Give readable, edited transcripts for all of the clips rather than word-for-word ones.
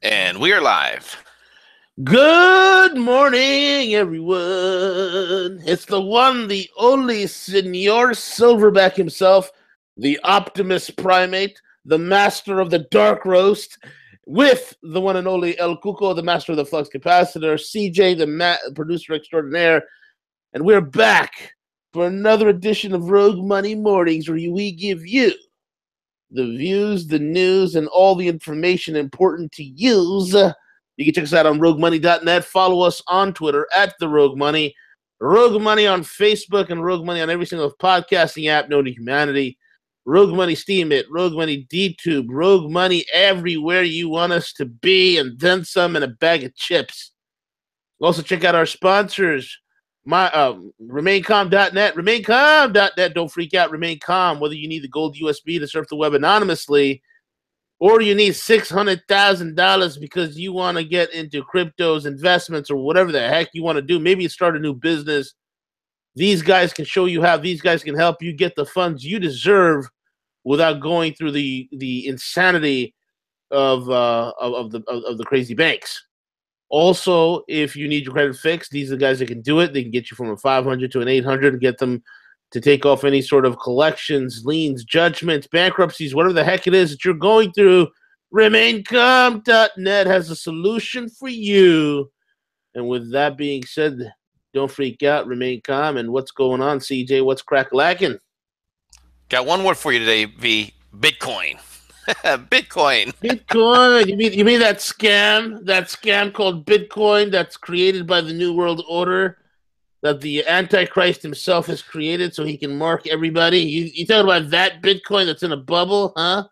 And we are live. Good morning, everyone. It's the one, the only Senor Silverback himself, the Optimus Primate, the master of the Dark Roast, with the one and only El Cuco, the master of the Flux Capacitor, CJ, the producer extraordinaire, and we're back for another edition of Rogue Money Mornings, where we give you the views, the news, and all the information important to use. You can check us out on RogueMoney.net. Follow us on Twitter at The Rogue Money. Rogue Money on Facebook and Rogue Money on every single podcasting app known to humanity. Rogue Money Steemit, Rogue Money DTube, Rogue Money everywhere you want us to be, and then some in a bag of chips. Also check out our sponsors. RemainCalm.net, RemainCalm.net. Don't freak out, Remain Calm. Whether you need the gold USB to surf the web anonymously, or you need $600,000 because you want to get into cryptos, investments, or whatever the heck you want to do. Maybe you start a new business. These guys can show you how. These guys can help you get the funds you deserve without going through the insanity of the crazy banks. Also, if you need your credit fixed, these are the guys that can do it. They can get you from a 500 to an 800 and get them to take off any sort of collections, liens, judgments, bankruptcies, whatever the heck it is that you're going through. RemainCalm.net has a solution for you. And with that being said, don't freak out, remain calm. And what's going on, CJ? What's crack-lacking? Got one word for you today, V. Bitcoin. Bitcoin. Bitcoin. You mean that scam? That scam called Bitcoin that's created by the New World Order that the Antichrist himself has created so he can mark everybody? You talking about that Bitcoin that's in a bubble, huh?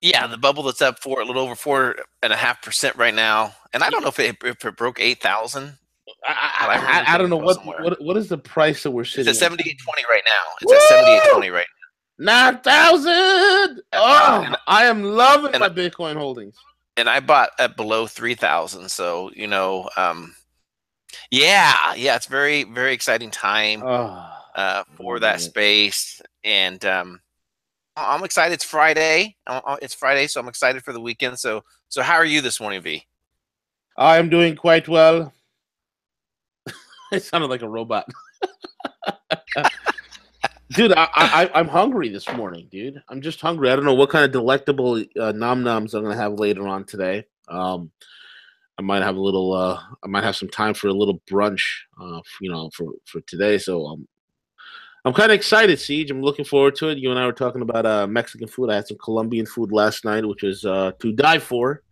Yeah, the bubble that's up for a little over 4.5% right now. And I don't know if it broke 8,000. I don't know what is the price that we're sitting at. It's at 78.20 right now. It's at 78.20 right now. 9,000. Oh, I am loving my Bitcoin holdings. And I bought at below 3,000. So, yeah, it's very, very exciting time for that space. And I'm excited. It's Friday. So I'm excited for the weekend. So how are you this morning, V? I am doing quite well. I sounded like a robot. Dude, I'm hungry this morning, dude. I'm just hungry. I don't know what kind of delectable nom-noms I'm going to have later on today. I might have a little. I might have some time for a little brunch. For today. So I'm kind of excited, Siege. I'm looking forward to it. You and I were talking about Mexican food. I had some Colombian food last night, which was to die for.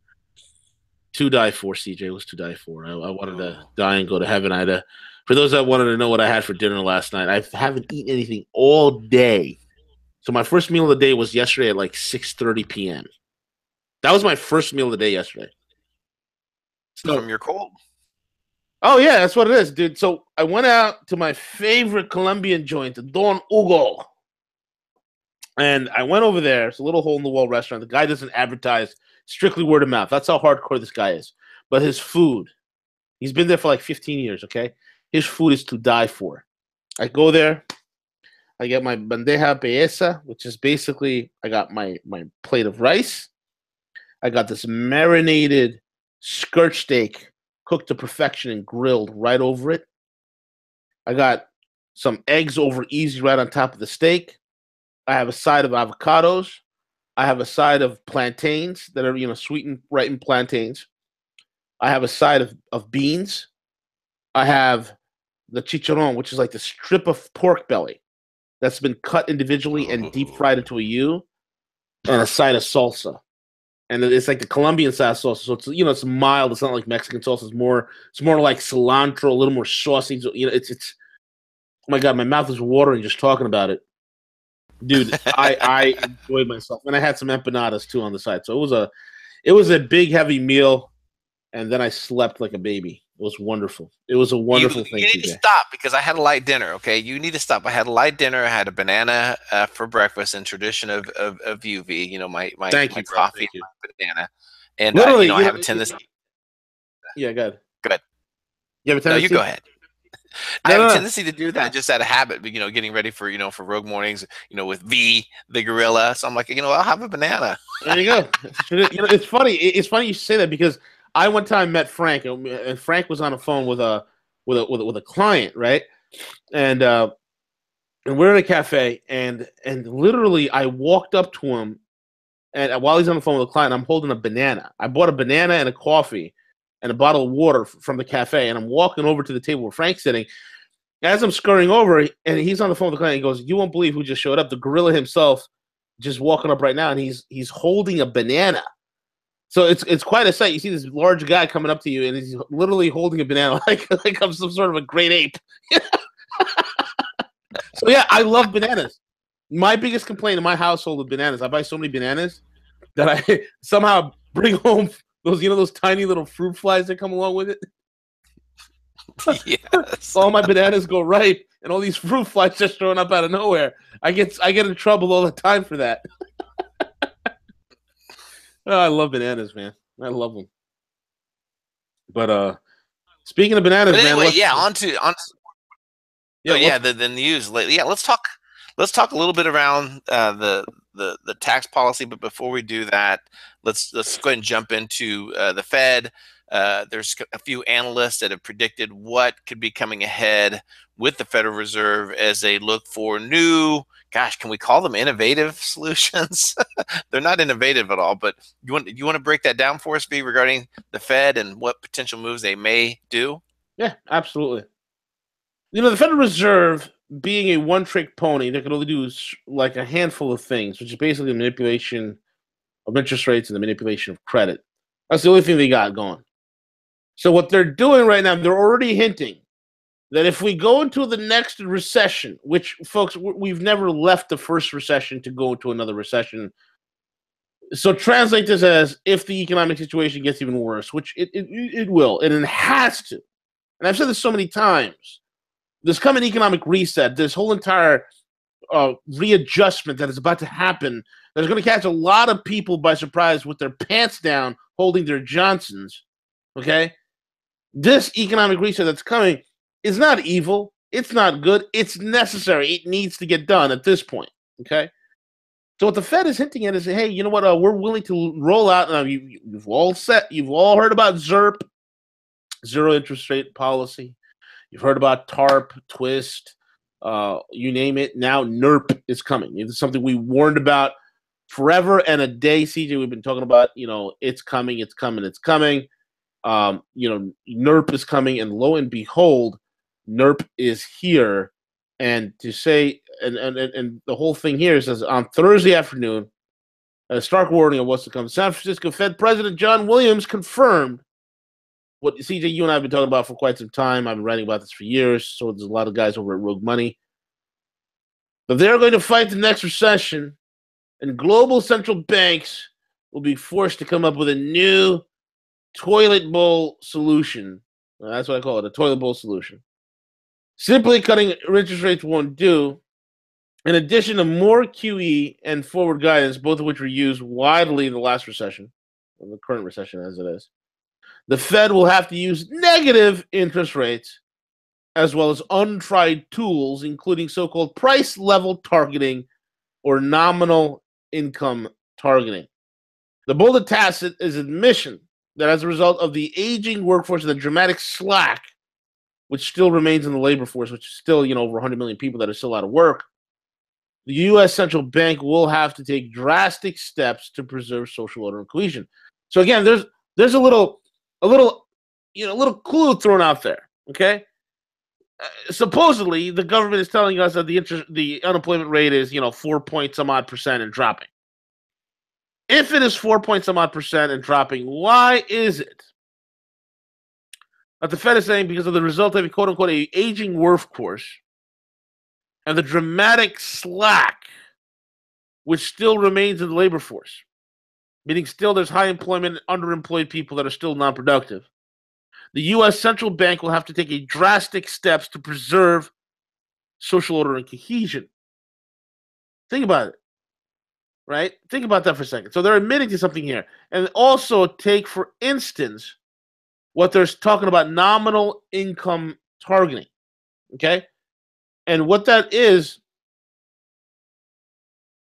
To die for, CJ. It was to die for. I wanted to die and go to heaven. For those that wanted to know what I had for dinner last night, I haven't eaten anything all day. So my first meal of the day was yesterday at like 6:30 p.m. That was my first meal of the day yesterday. So, from your cold. Oh, yeah, that's what it is, dude. So I went out to my favorite Colombian joint, Don Hugo. And I went over there. It's a little hole-in-the-wall restaurant. The guy doesn't advertise, strictly word of mouth. That's how hardcore this guy is. But his food, he's been there for like 15 years, okay? His food is to die for. I go there. I get my bandeja paisa, which is basically, I got my plate of rice. I got this marinated skirt steak cooked to perfection and grilled right over it. I got some eggs over easy right on top of the steak. I have a side of avocados. I have a side of plantains that are, sweetened, ripened plantains. I have a side of beans. I have the chicharron, which is like the strip of pork belly that's been cut individually and deep fried into a U, and a side of salsa. And it's like the Colombian style salsa, so it's mild. It's not like Mexican salsa. It's more like cilantro, a little more saucy. So, it's. Oh my God, my mouth is watering just talking about it, dude. I enjoyed myself, and I had some empanadas too on the side. So it was a big heavy meal, and then I slept like a baby. It was wonderful. It was a wonderful thing. You need to stop because I had a light dinner. Okay, you need to stop. I had a light dinner. I had a banana for breakfast in tradition of UV. My coffee, and my banana, and I have a tendency. Yeah, go ahead. Go ahead. You have a tendency? No, you go ahead. I have a tendency to do that just out of habit, getting ready for, for Rogue Mornings, with V, the gorilla. So I'm like, I'll have a banana. There you go. It's funny. It's funny you say that because I one time met Frank, and Frank was on the phone with a client, right? And we're in a cafe, and literally I walked up to him, and while he's on the phone with a client, I'm holding a banana. I bought a banana and a coffee and a bottle of water from the cafe, and I'm walking over to the table where Frank's sitting. As I'm scurrying over, and he's on the phone with the client, he goes, "You won't believe who just showed up. The gorilla himself just walking up right now, and he's holding a banana." So it's quite a sight. You see this large guy coming up to you, and he's literally holding a banana like I'm some sort of a great ape. So yeah, I love bananas. My biggest complaint in my household with bananas, I buy so many bananas that I somehow bring home those tiny little fruit flies that come along with it. Yes. All my bananas go ripe, and all these fruit flies just showing up out of nowhere. I get in trouble all the time for that. Oh, I love bananas, man. I love them. But speaking of bananas, anyway, man. Yeah, on to the news lately. Yeah, let's talk a little bit around the tax policy. But before we do that, let's go ahead and jump into the Fed. There's a few analysts that have predicted what could be coming ahead with the Federal Reserve as they look for new, can we call them innovative solutions? They're not innovative at all, but you want to break that down for us, V, regarding the Fed and what potential moves they may do? Yeah, absolutely. The Federal Reserve, being a one-trick pony, they can only do like a handful of things, which is basically the manipulation of interest rates and the manipulation of credit. That's the only thing they got going. So what they're doing right now, they're already hinting that if we go into the next recession, which, folks, we've never left the first recession to go into another recession. So translate this as if the economic situation gets even worse, which it will, and it has to. And I've said this so many times. This coming economic reset, this whole entire readjustment that is about to happen, that's going to catch a lot of people by surprise with their pants down, holding their Johnsons, okay? This economic reset that's coming is not evil. It's not good. It's necessary. It needs to get done at this point, okay? So what the Fed is hinting at is, hey, you know what? We're willing to roll out. You've all heard about ZIRP, zero interest rate policy. You've heard about TARP, TWIST, you name it. Now NERP is coming. It's something we warned about forever and a day, CJ. We've been talking about, it's coming, it's coming, it's coming. NERP is coming, and lo and behold, NERP is here. And to say, and the whole thing here says on Thursday afternoon, a stark warning of what's to come. San Francisco Fed President John Williams confirmed what, CJ, you and I have been talking about for quite some time. I've been writing about this for years. So there's a lot of guys over at Rogue Money. But they're going to fight the next recession, and global central banks will be forced to come up with a new toilet bowl solution. That's what I call it, a toilet bowl solution. Simply cutting interest rates won't do. In addition to more QE and forward guidance, both of which were used widely in the last recession, or the current recession as it is, the Fed will have to use negative interest rates as well as untried tools, including so-called price level targeting or nominal income targeting. The bolded tacit is admission that as a result of the aging workforce and the dramatic slack, which still remains in the labor force, which is still, over 100 million people that are still out of work, the U.S. central bank will have to take drastic steps to preserve social order and cohesion. So again, there's a little clue thrown out there. Okay, supposedly the government is telling us that the unemployment rate is 4 point some odd percent and dropping. If it is 4 point some odd percent and dropping, why is it that the Fed is saying because of the result of a quote unquote a aging workforce and the dramatic slack which still remains in the labor force, meaning still there's high employment, underemployed people that are still non-productive, the U.S. central bank will have to take drastic steps to preserve social order and cohesion. Think about it, right? Think about that for a second. So they're admitting to something here. And also take, for instance, what they're talking about nominal income targeting. Okay, and what that is,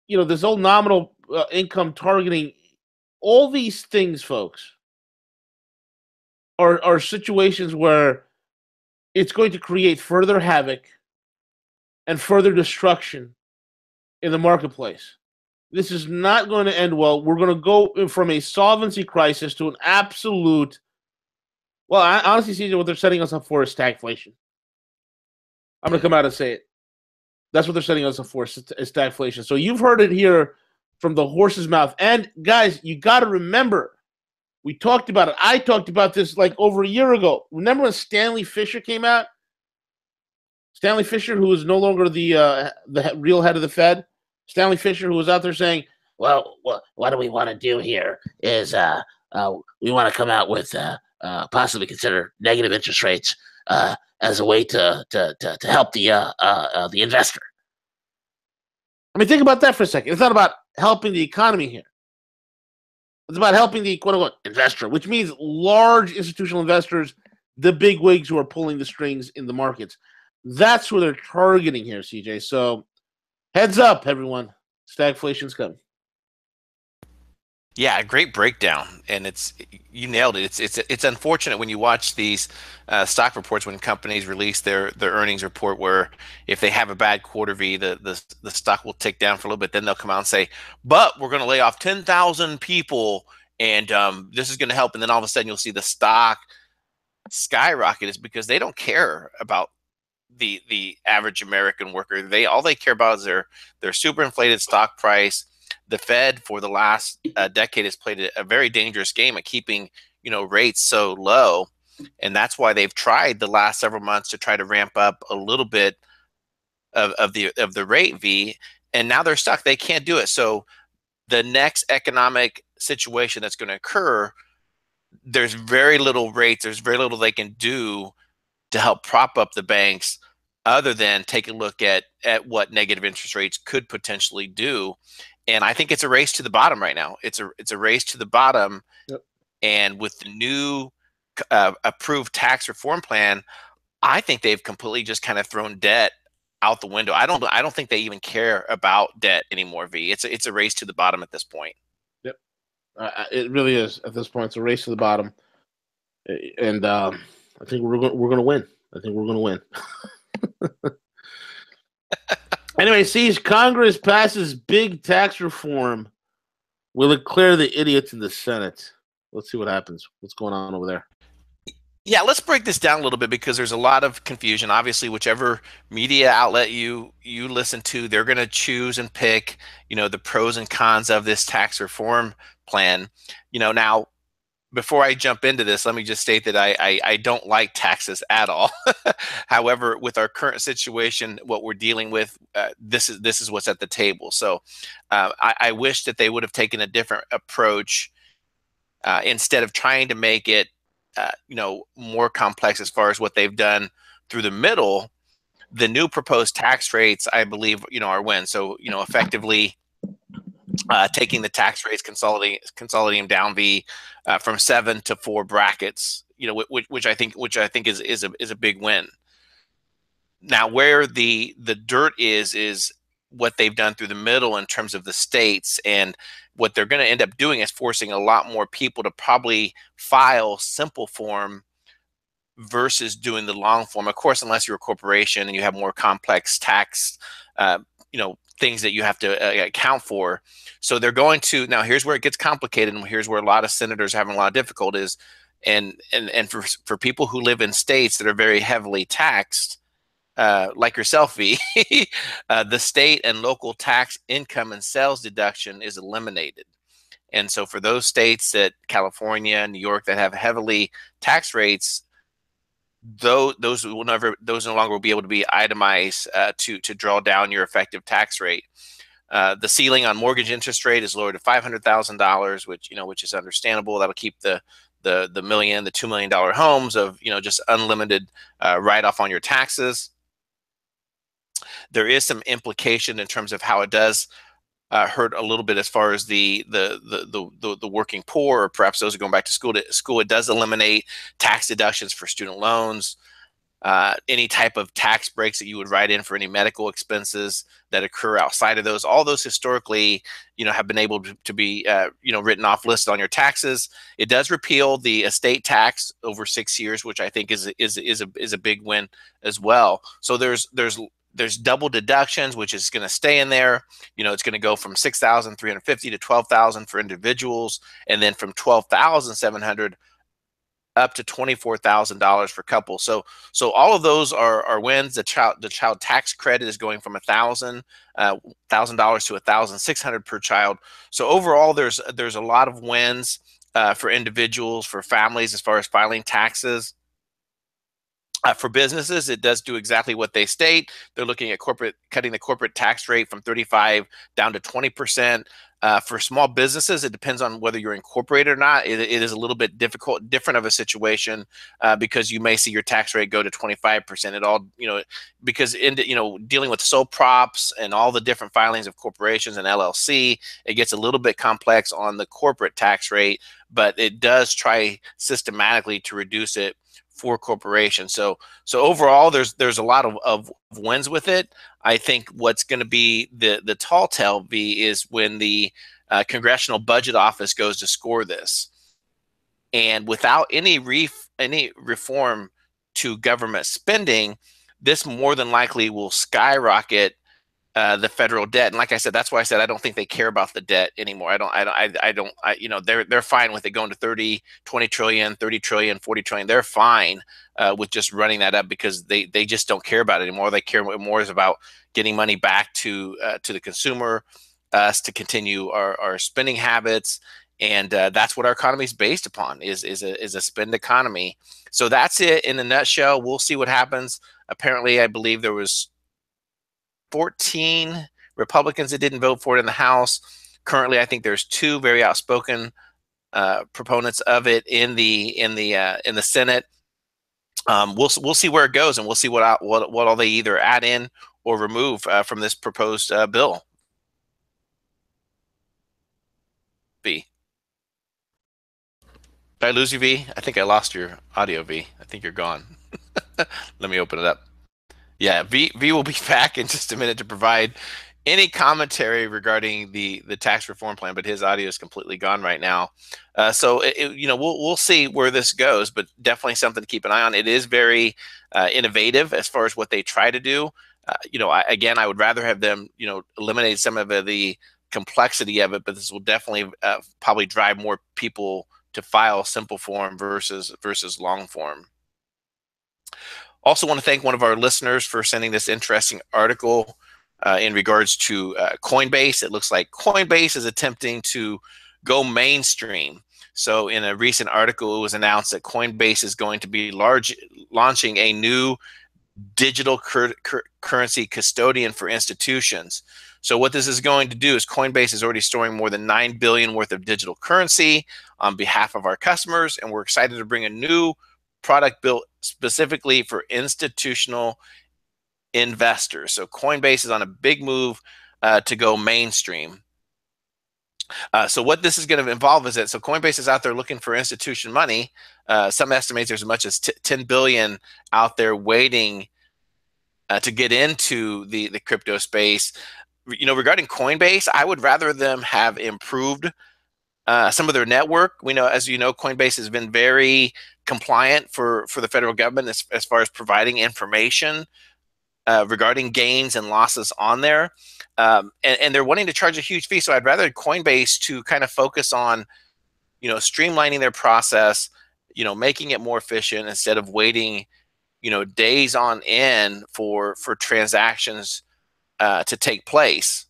this old nominal income targeting, all these things, folks, are situations where it's going to create further havoc and further destruction in the marketplace. This is not going to end well. We're going to go from a solvency crisis to an absolute. Well, I honestly see what they're setting us up for is stagflation. I'm going to come out and say it. That's what they're setting us up for is stagflation. So you've heard it here from the horse's mouth. And guys, you got to remember, we talked about it. I talked about this like over a year ago. Remember when Stanley Fischer came out? Stanley Fischer, who is no longer the real head of the Fed. Stanley Fischer, who was out there saying, well, what do we want to do here is we want to come out with possibly consider negative interest rates as a way to help the investor. I mean, think about that for a second. It's not about helping the economy here. It's about helping the quote-unquote investor, which means large institutional investors, the big wigs who are pulling the strings in the markets. That's who they're targeting here, CJ. So heads up, everyone. Stagflation's coming. Yeah, great breakdown, and you nailed it. It's unfortunate when you watch these stock reports when companies release their earnings report, where if they have a bad quarter V, the stock will tick down for a little bit. Then they'll come out and say, "But we're going to lay off 10,000 people, and this is going to help." And then all of a sudden, you'll see the stock skyrocket. Is because they don't care about the average American worker. All they care about is their super inflated stock price. The Fed for the last decade has played a very dangerous game at keeping rates so low, and that's why they've tried the last several months to try to ramp up a little bit of the rate V, and now they're stuck. They can't do it. So the next economic situation that's going to occur, there's very little rates. There's very little they can do to help prop up the banks, other than take a look at what negative interest rates could potentially do. And I think it's a race to the bottom right now. It's a race to the bottom. Yep. And with the new approved tax reform plan, I think they've completely just kind of thrown debt out the window. I don't think they even care about debt anymore. V. It's a race to the bottom at this point. Yep, it really is at this point. It's a race to the bottom, and I think we're going to win. I think we're going to win. Anyway, sees Congress passes big tax reform. Will it clear the idiots in the Senate? Let's see what happens. What's going on over there? Yeah, let's break this down a little bit because there's a lot of confusion. Obviously, whichever media outlet you listen to, they're going to choose and pick, the pros and cons of this tax reform plan. Now, before I jump into this, let me just state that I don't like taxes at all. However, with our current situation, what we're dealing with, this is what's at the table. So I wish that they would have taken a different approach instead of trying to make it more complex as far as what they've done through the middle. The new proposed tax rates, I believe, are win. So effectively taking the tax rates, consolidating them down from 7 to 4 brackets, which I think is a big win. Now, where the dirt is what they've done through the middle in terms of the states, and what they're going to end up doing is forcing a lot more people to probably file simple form versus doing the long form. Of course, unless you're a corporation and you have more complex tax, things that you have to account for. So they're going to, now here's where it gets complicated, and here's where a lot of senators are having a lot of difficulties. And for people who live in states that are very heavily taxed, like yourself, V, the state and local tax income and sales deduction is eliminated. And so for those states that California, New York, that have heavily tax rates, those no longer will be able to be itemized to draw down your effective tax rate. The ceiling on mortgage interest rate is lowered to $500,000, which is understandable. That'll keep the $1 million, the $2 million homes of just unlimited write-off on your taxes. There is some implication in terms of how it does hurt a little bit as far as the working poor, or perhaps those who are going back to school. It does eliminate tax deductions for student loans. any type of tax breaks that you would write in for any medical expenses that occur outside of those. All those historically, have been able to be, written off, listed on your taxes. It does repeal the estate tax over 6 years, which I think is a big win as well. So there's double deductions, which is going to stay in there. It's going to go from $6,350 to $12,000 for individuals, and then from $12,700 up to $24,000 for couples. So all of those are wins. The child tax credit is going from $1,000 to $1,600 per child. So overall, there's a lot of wins for individuals, for families, as far as filing taxes. For businesses, it does do exactly what they state. They're looking at cutting the corporate tax rate from 35 down to 20%. For small businesses, it depends on whether you're incorporated or not. It is a little bit different of a situation because you may see your tax rate go to 25%. It all, because dealing with sole props and all the different filings of corporations and LLC, it gets a little bit complex on the corporate tax rate, but it does try systematically to reduce it for corporations. So overall, there's a lot of wins with it. I think what's going to be the tall tale, V, is when the Congressional Budget Office goes to score this, and without any reform to government spending, this more than likely will skyrocket the federal debt. And like I said, that's why I said I don't think they care about the debt anymore. They're fine with it going to 30 trillion, 30 trillion, 40 trillion. They're fine with just running that up because they just don't care about it anymore. They care more is about getting money back to the consumer, us to continue our spending habits. And that's what our economy is based upon, is a spend economy. So that's it in a nutshell. We'll see what happens. Apparently, I believe there was 14 Republicans that didn't vote for it in the House. Currently, I think there's 2 very outspoken proponents of it in the Senate. We'll see where it goes, and we'll see what all they either add in or remove from this proposed bill. V. Did I lose you, V? I think I lost your audio, V. I think you're gone. Let me open it up. Yeah, V will be back in just a minute to provide any commentary regarding the tax reform plan, but his audio is completely gone right now. So we'll see where this goes, but definitely something to keep an eye on. It is very innovative as far as what they try to do. I would rather have them eliminate some of the complexity of it, but this will definitely probably drive more people to file simple form versus long form. Also want to thank one of our listeners for sending this interesting article in regards to Coinbase. It looks like Coinbase is attempting to go mainstream. So in a recent article, it was announced that Coinbase is going to be launching a new digital currency custodian for institutions. So what this is going to do is Coinbase is already storing more than $9 billion worth of digital currency on behalf of our customers, and we're excited to bring a new product built specifically for institutional investors. So Coinbase is on a big move to go mainstream. So what this is going to involve is that Coinbase is out there looking for institution money. Some estimates there's as much as 10 billion out there waiting to get into the crypto space. Regarding Coinbase, I would rather them have improved some of their network. We know, as you know, Coinbase has been very compliant for the federal government as far as providing information regarding gains and losses on there. And they're wanting to charge a huge fee. So I'd rather Coinbase to kind of focus on, streamlining their process, making it more efficient instead of waiting, days on end for transactions to take place.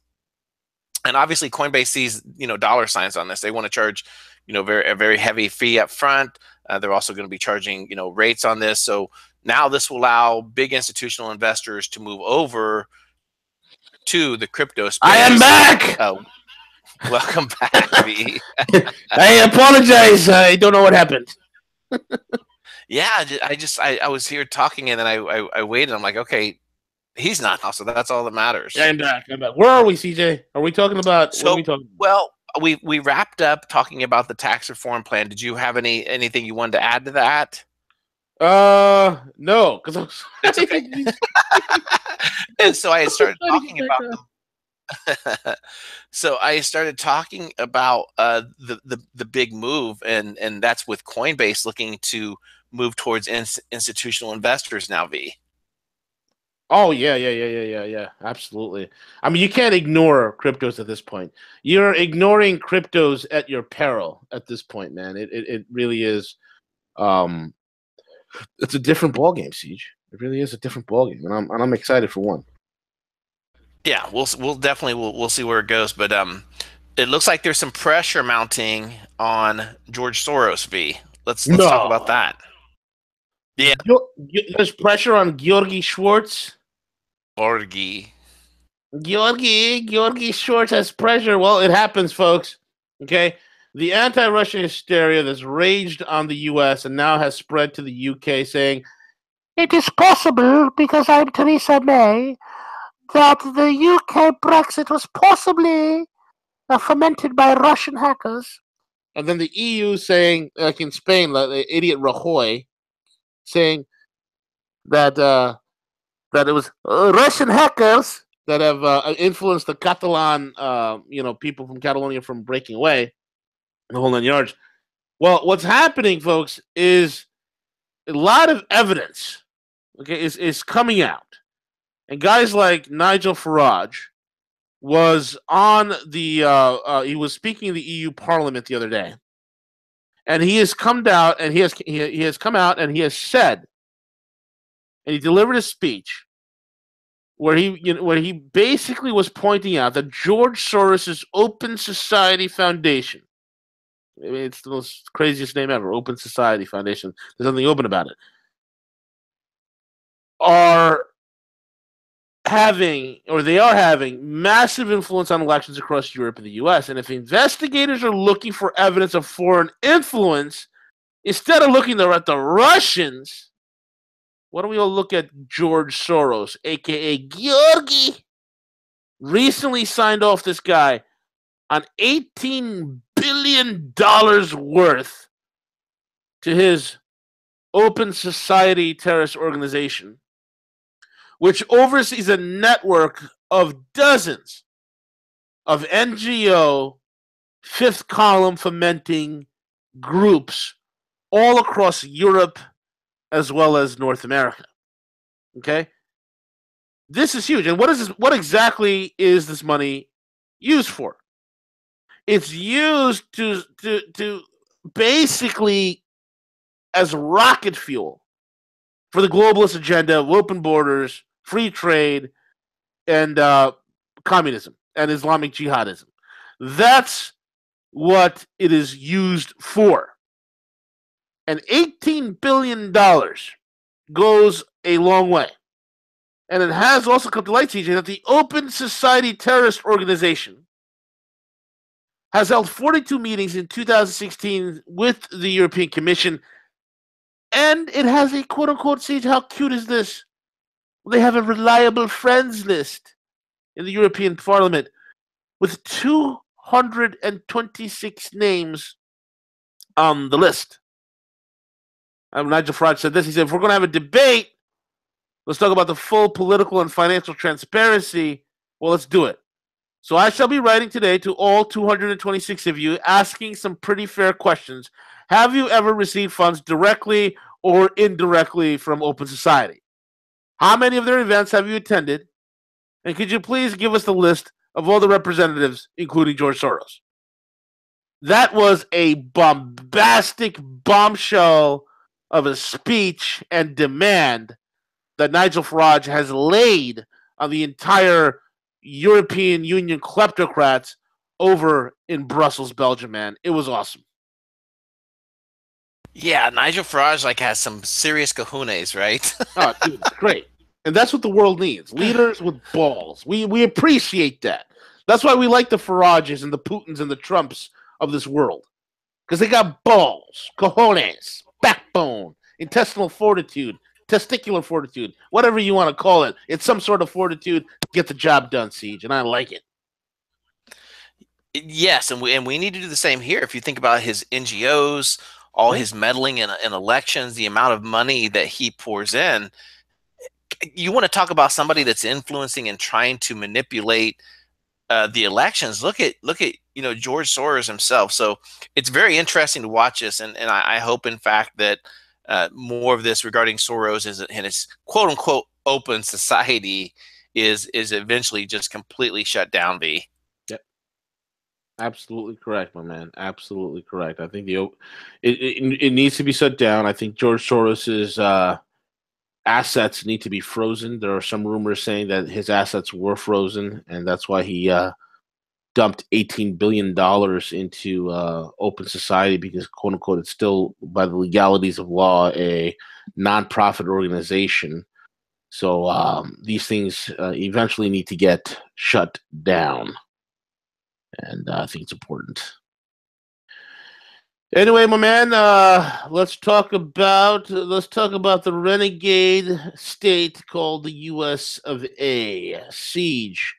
And obviously Coinbase sees, dollar signs on this. They want to charge, a very heavy fee up front. They're also going to be charging, rates on this. So now this will allow big institutional investors to move over to the crypto space. I am back. Welcome back, V. I apologize. I don't know what happened. Yeah, I was here talking, and then I waited. I'm like, okay, he's not now, so that's all that matters. Yeah, I'm back. Where are we, CJ? Are we talking about? So, what are we talking about? Well, we wrapped up talking about the tax reform plan. Did you have anything you wanted to add to that? No, because I'm It's okay. And so I started talking about them. So I started talking about the big move, and that's with Coinbase looking to move towards institutional investors now. V. Oh yeah. Absolutely. I mean, you can't ignore cryptos at this point. You're ignoring cryptos at your peril at this point, man. It really is. Um, it's a different ballgame, Siege. It really is a different ballgame, and I'm excited for one. Yeah, we'll definitely we'll see where it goes, but it looks like there's some pressure mounting on George Soros. V. Let's talk about that. Yeah, There's pressure on Georgi Schwartz. Georgi Schwartz has pressure. Well, it happens, folks. Okay, the anti-Russian hysteria that's raged on the U.S. and now has spread to the U.K., saying it is possible because I'm Theresa May that the UK Brexit was possibly fomented by Russian hackers. And then the EU saying, like in Spain, like the idiot Rajoy, saying that that it was Russian hackers that have influenced the Catalan, people from Catalonia from breaking away, the whole 9 yards. Well, what's happening, folks, is a lot of evidence, okay, is coming out, and guys like Nigel Farage was on the he was speaking in the EU Parliament the other day, and he has come out and he has come out and he has said, and he delivered a speech where he basically was pointing out that George Soros's Open Society Foundation, I mean, it's the most craziest name ever, Open Society Foundation. There's nothing open about it. They are having massive influence on elections across Europe and the US. And if investigators are looking for evidence of foreign influence, instead of looking at the Russians, why don't we all look at George Soros, aka Georgi? Recently signed off this guy on $18 billion worth to his Open Society terrorist organization, which oversees a network of dozens of NGO fifth column fomenting groups all across Europe as well as North America. Okay? This is huge. And what exactly is this money used for? It's used to basically as rocket fuel for the globalist agenda of open borders, free trade, and communism and Islamic jihadism. That's what it is used for. And $18 billion goes a long way. And it has also come to light, TJ, that the Open Society Terrorist Organization has held 42 meetings in 2016 with the European Commission. And it has a quote-unquote, see, how cute is this? They have a reliable friends list in the European Parliament with 226 names on the list. Nigel Farage said this. He said, if we're going to have a debate, let's talk about the full political and financial transparency. Well, let's do it. So I shall be writing today to all 226 of you, asking some pretty fair questions. Have you ever received funds directly or indirectly from Open Society? How many of their events have you attended? And could you please give us the list of all the representatives, including George Soros? That was a bombastic bombshell of a speech and demand that Nigel Farage has laid on the entire European Union kleptocrats over in Brussels, Belgium, man. It was awesome. Yeah, Nigel Farage has some serious cojones, right? Oh, dude, it's great. And that's what the world needs. Leaders with balls. We appreciate that. That's why we like the Farages and the Putins and the Trumps of this world. Because they got balls, cojones, backbone, intestinal fortitude, testicular fortitude, whatever you want to call it. It's some sort of fortitude to get the job done, Siege, and I like it. Yes, and we need to do the same here. If you think about his NGOs, all his meddling in elections, the amount of money that he pours in. You want to talk about somebody that's influencing and trying to manipulate the elections? Look at George Soros himself. So it's very interesting to watch this, and I hope, in fact, that more of this regarding Soros and his quote unquote open society is eventually just completely shut down. V. Yep. Absolutely correct, my man. Absolutely correct. I think it needs to be shut down. I think George Soros's assets need to be frozen. There are some rumors saying that his assets were frozen, and that's why he dumped $18 billion into open society, because, quote unquote, it's still, by the legalities of law, a nonprofit organization. So these things eventually need to get shut down, and I think it's important. Anyway, my man, let's talk about the renegade state called the U.S. of A. Siege,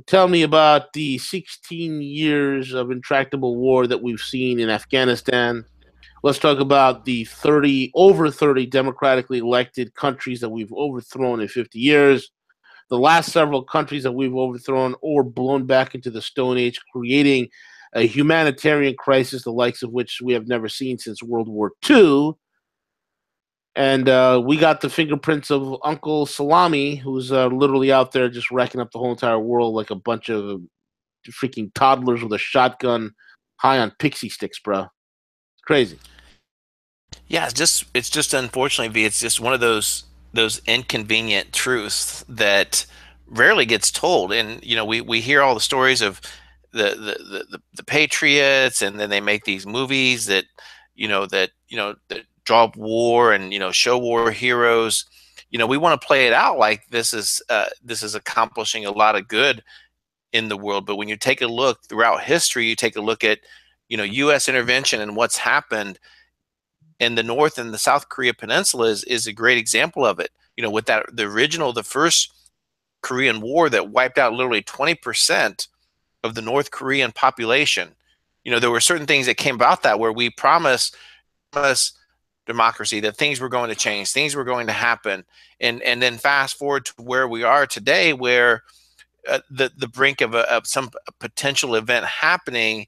tell me about the 16 years of intractable war that we've seen in Afghanistan. Let's talk about the over 30 democratically elected countries that we've overthrown in 50 years. The last several countries that we've overthrown or blown back into the Stone Age, creating a humanitarian crisis, the likes of which we have never seen since World War II. And we got the fingerprints of Uncle Salami, who's literally out there just wrecking up the whole entire world like a bunch of freaking toddlers with a shotgun high on pixie sticks, bro. It's crazy. Yeah, it's just unfortunately, V, it's just one of those inconvenient truths that rarely gets told. And we hear all the stories of the patriots, and then they make these movies that draw up war and show war heroes. We want to play it out like this is accomplishing a lot of good in the world. But when you take a look throughout history, you take a look at U.S. intervention and what's happened in the North and the South Korea Peninsula is a great example of it. With the first Korean War that wiped out literally 20% of the North Korean population. There were certain things that came about that where we promised democracy, that things were going to change, things were going to happen, and then fast forward to where we are today, where the brink of some potential event happening,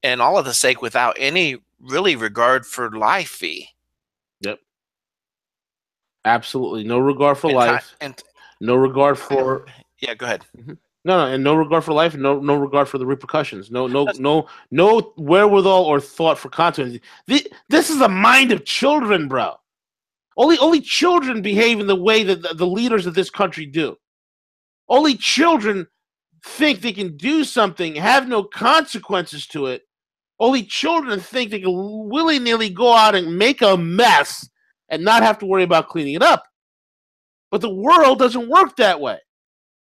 and all of the sake without any really regard for life. V. Yep. Absolutely no regard for life, and no regard for. Yeah, go ahead. Mm-hmm. No, and no regard for life, no regard for the repercussions, no wherewithal or thought for consequences. This is a mind of children, bro. Only children behave in the way that the leaders of this country do. Only children think they can do something, have no consequences to it. Only children think they can willy-nilly go out and make a mess and not have to worry about cleaning it up. But the world doesn't work that way.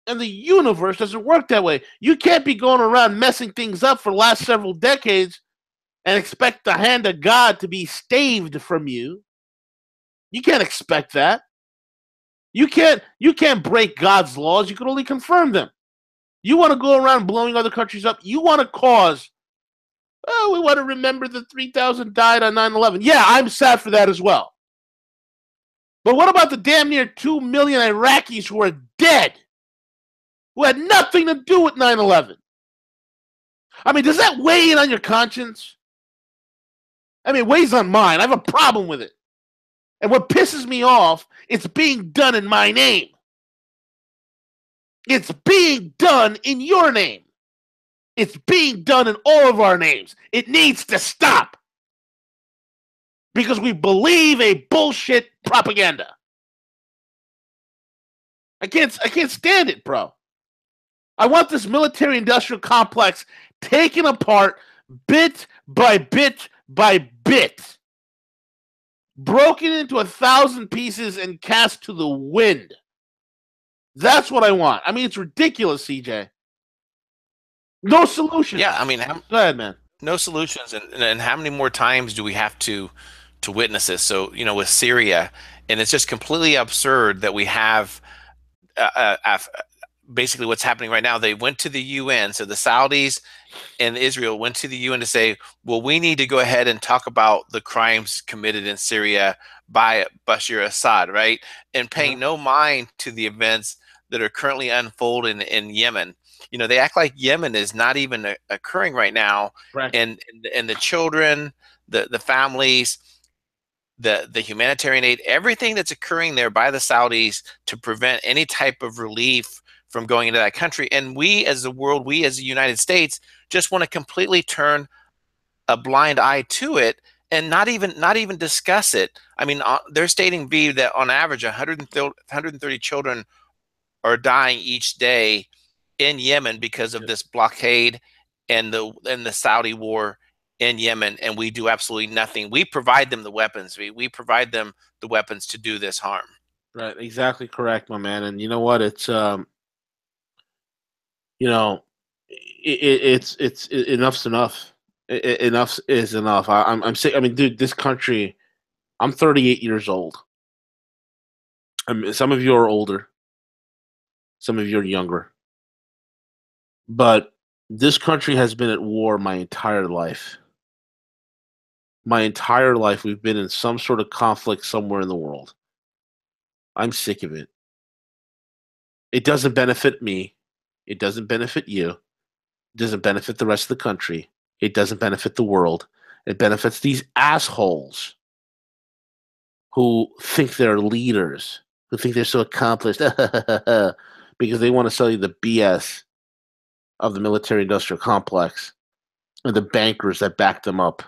And the universe doesn't work that way. You can't be going around messing things up for the last several decades and expect the hand of God to be staved from you. You can't expect that. You can't break God's laws. You can only confirm them. You want to go around blowing other countries up. You want to cause, we want to remember the 3,000 died on 9/11. Yeah, I'm sad for that as well. But what about the damn near 2 million Iraqis who are dead, who had nothing to do with 9/11? I mean, does that weigh in on your conscience? I mean, it weighs on mine. I have a problem with it. And what pisses me off, it's being done in my name. It's being done in your name. It's being done in all of our names. It needs to stop. Because we believe a bullshit propaganda. I can't stand it, bro. I want this military-industrial complex taken apart bit by bit by bit, broken into 1,000 pieces and cast to the wind. That's what I want. I mean, it's ridiculous, CJ. No solution. Yeah, I mean, go ahead, man. No solutions, and how many more times do we have to witness this? So, with Syria, and it's just completely absurd that we have basically what's happening right now. They went to the UN. So the Saudis and Israel went to the UN to say, well, we need to go ahead and talk about the crimes committed in Syria by Bashar Assad, right? And paying no mind to the events that are currently unfolding in Yemen. You know, they act like Yemen is not even occurring right now. Right. And the children, the families, the humanitarian aid, everything that's occurring there by the Saudis to prevent any type of relief from going into that country. And we as the world, we as the United States, just want to completely turn a blind eye to it and not even discuss it. I mean, they're stating, V, that on average 130 children are dying each day in Yemen because of this blockade and the Saudi war in Yemen, and we do absolutely nothing. We provide them the weapons. We provide them the weapons to do this harm. Right, exactly correct, my man. And you know what? It's you know, it's enough's enough. Enough is enough. I'm sick. I mean, dude, this country. I'm 38 years old. I mean, some of you are older. Some of you are younger. But this country has been at war my entire life. My entire life, we've been in some sort of conflict somewhere in the world. I'm sick of it. It doesn't benefit me. It doesn't benefit you. It doesn't benefit the rest of the country. It doesn't benefit the world. It benefits these assholes who think they're leaders, who think they're so accomplished because they want to sell you the BS of the military-industrial complex and the bankers that back them up.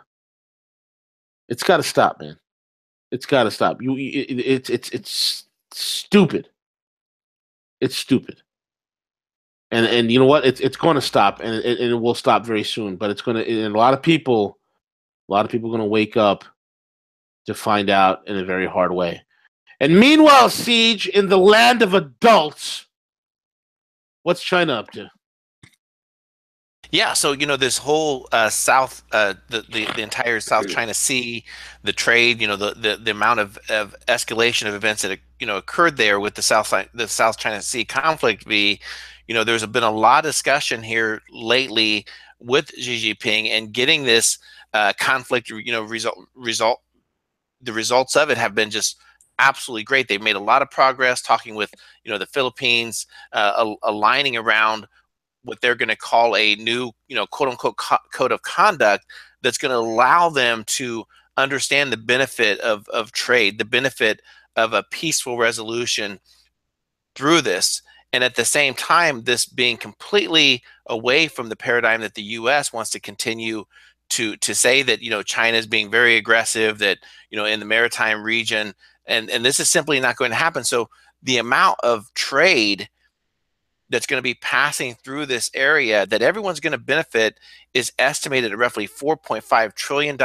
It's got to stop, man. It's got to stop. It's stupid. It's stupid. And you know what? It's going to stop, and it will stop very soon. But it's going to, and a lot of people are going to wake up to find out in a very hard way. And meanwhile, Siege, in the land of adults, what's China up to? Yeah, so you know this whole South, the entire South China Sea, the trade, you know the amount of escalation of events that occurred there with the South China Sea conflict. There's been a lot of discussion here lately with Xi Jinping and getting this conflict. The results of it have been just absolutely great. They've made a lot of progress talking with the Philippines, aligning around what they're going to call a new, quote unquote, code of conduct that's going to allow them to understand the benefit of trade, the benefit of a peaceful resolution through this. And at the same time, this being completely away from the paradigm that the U.S. wants to continue to say that, China is being very aggressive, that, in the maritime region, and this is simply not going to happen. So the amount of trade that's going to be passing through this area that everyone's going to benefit is estimated at roughly $4.5 trillion,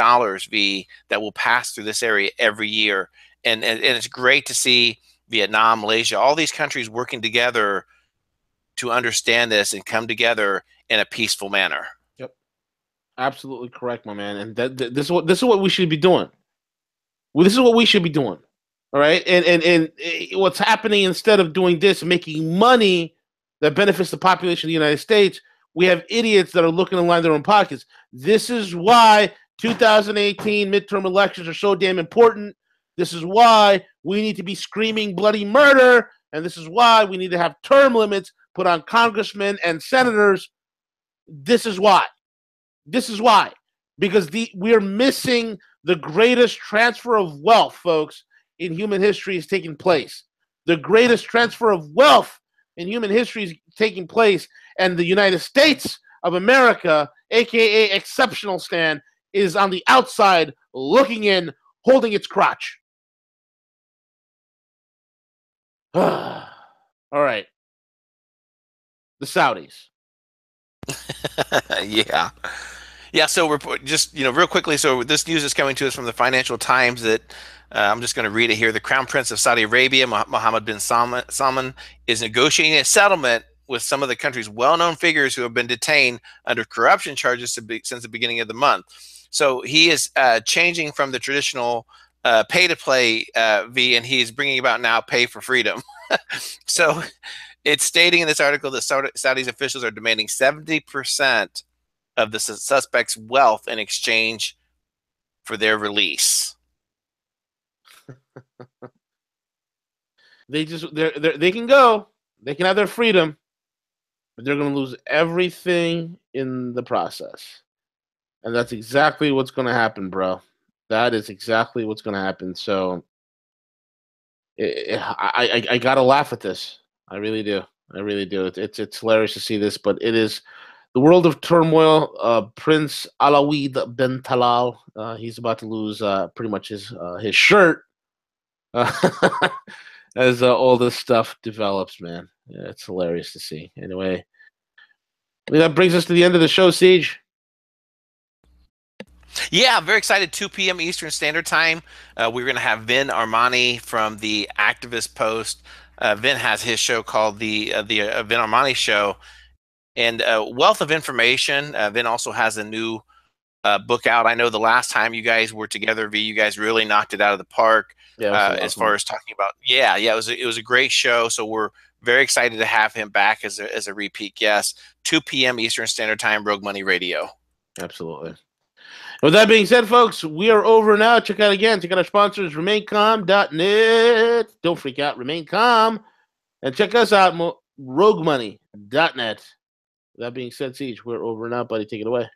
V, that will pass through this area every year. And it's great to see Vietnam, Malaysia, all these countries working together to understand this and come together in a peaceful manner. Yep. Absolutely correct, my man. And this is what we should be doing. Well, this is what we should be doing. All right. And what's happening, instead of doing this, making money that benefits the population of the United States, we have idiots that are looking to line their own pockets. This is why 2018 midterm elections are so damn important. This is why we need to be screaming bloody murder. And this is why we need to have term limits put on congressmen and senators. This is why. This is why. Because we're missing the greatest transfer of wealth, folks, in human history is taking place. The greatest transfer of wealth in human history is taking place, and the United States of America, aka Exceptional Stand, is on the outside looking in, holding its crotch. All right. The Saudis. Yeah. So we're just, real quickly. So this news is coming to us from the Financial Times that I'm just going to read it here. The Crown Prince of Saudi Arabia, Mohammed bin Salman, is negotiating a settlement with some of the country's well-known figures who have been detained under corruption charges since the beginning of the month. So he is changing from the traditional pay to play, V, and he's bringing about now pay for freedom. So It's stating in this article that Saudi's officials are demanding 70% of the suspect's wealth in exchange for their release. They can go. They can have their freedom, but they're going to lose everything in the process. And that's exactly what's going to happen, bro. That is exactly what's going to happen. So I got to laugh at this. I really do. I really do. It's hilarious to see this, but it is the world of turmoil. Prince Alawid bin Talal, he's about to lose pretty much his shirt as all this stuff develops, man. Yeah, it's hilarious to see. Anyway, I mean, that brings us to the end of the show, Siege. Yeah, I'm very excited. 2 p.m. Eastern Standard Time. We're going to have Vin Armani from the Activist Post. Vin has his show called the Vin Armani Show, and wealth of information. Vin also has a new book out. I know the last time you guys were together, V, you guys really knocked it out of the park. Yeah, as far as talking about, it was a great show. So we're very excited to have him back as a repeat guest. 2 p.m. Eastern Standard Time, Rogue Money Radio. Absolutely. With that being said, folks, we are over now. Check out our sponsors, RemainCalm.net. Don't freak out, Remain Calm. And check us out, RogueMoney.net. With that being said, Siege, we're over now, buddy. Take it away.